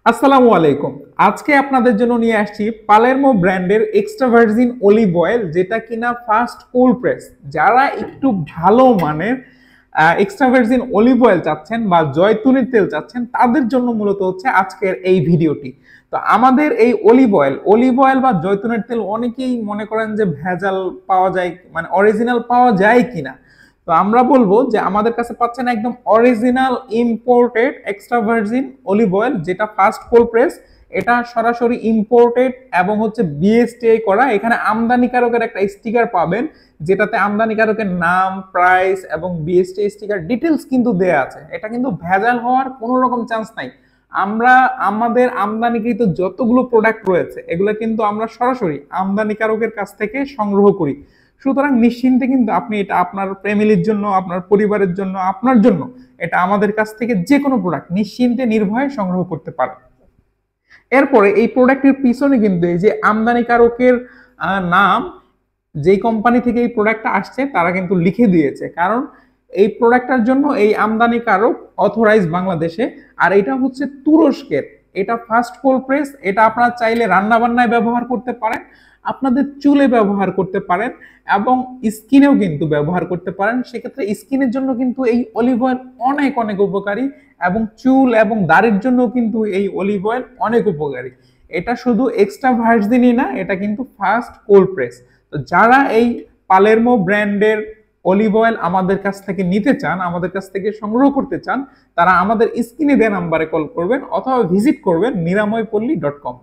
আসসালামু আলাইকুম। আজকে আপনাদের জন্য নিয়ে আসছি পালেরমো ব্র্যান্ডের এক্সট্রা ভার্জিন অলিভ অয়েল, যেটা কিনা ফার্স্ট কোল্ড প্রেস। যারা একটু ভালো মানের এক্সট্রা ভার্জিন অলিভ অয়েল চাচ্ছেন বা জয়তুনের তেল চাচ্ছেন, তাদের জন্য মূলত হচ্ছে আজকের এই ভিডিওটি। তো আমাদের এই অলিভ অয়েল বা জয়তুনের তেল অনেকেই মনে করেন যে ভেজাল পাওয়া যায়, মানে অরিজিনাল পাওয়া যায় কিনা। তো আমরা বলবো যে আমাদের কাছে পাচ্ছেন একদম original imported extra virgin olive oil, যেটা ফার্স্ট কোল্ড প্রেস। এটা সরাসরি ইম্পোর্টেড এবং হচ্ছে বিএসটিআই করা। এখানে আমদানিকারকের একটা স্টিকার পাবেন, যেটাতে আমদানিকারকের নাম, প্রাইস এবং বিএসটিআই স্টিকার ডিটেলস কিন্তু দেয়া আছে। এটা কিন্তু ভেজাল হওয়ার কোনো রকম চান্স নাই। আমরা আমাদের আমদানিকৃত যতগুলো প্রোডাক্ট রয়েছে, এগুলো কিন্তু আমরা সরাসরি আমদানিকারকের কাছ থেকে সংগ্রহ করি। সুতরাং নিশ্চিন্তে কিন্তু আপনি এটা আপনার ফ্যামিলির জন্য, আপনার পরিবারের জন্য, আপনার জন্য এটা আমাদের কাছ থেকে যে কোনো প্রোডাক্ট নিশ্চিন্তে নির্ভয়ে সংগ্রহ করতে পারেন। এরপরে এই প্রোডাক্টের পিছনে কিন্তু এই যে আমদানিকারকের নাম, যেই কোম্পানি থেকে এই প্রোডাক্টটা আসছে তারা কিন্তু লিখে দিয়েছে, কারণ এই প্রোডাক্টটার জন্য এই আমদানিকারক অথরাইজ বাংলাদেশে। আর এটা হচ্ছে তুরস্কের। এটা ফার্স্ট কোল্ড প্রেস। এটা আপনারা চাইলে রান্না বান্নায় ব্যবহার করতে পারেন, আপনাদের চুলে ব্যবহার করতে পারেন এবং স্কিনেও কিন্তু ব্যবহার করতে পারেন। সেক্ষেত্রে স্কিনের জন্য কিন্তু এই অলিভ অয়েল অনেক অনেক উপকারী, এবং চুল এবং দাড়ির জন্য কিন্তু এই অলিভ অয়েল অনেক উপকারী। এটা শুধু এক্সট্রা ভার্জিনই না, এটা কিন্তু ফার্স্ট কোল্ড প্রেস। তো যারা এই পালেরমো ব্র্যান্ডের অলিভ অয়েল আমাদের কাছ থেকে নিতে চান, আমাদের কাছ থেকে সংগ্রহ করতে চান, তারা আমাদের স্ক্রিনে দেওয়া নাম্বারে কল করবেন অথবা ভিজিট করবেন niramypolli.com।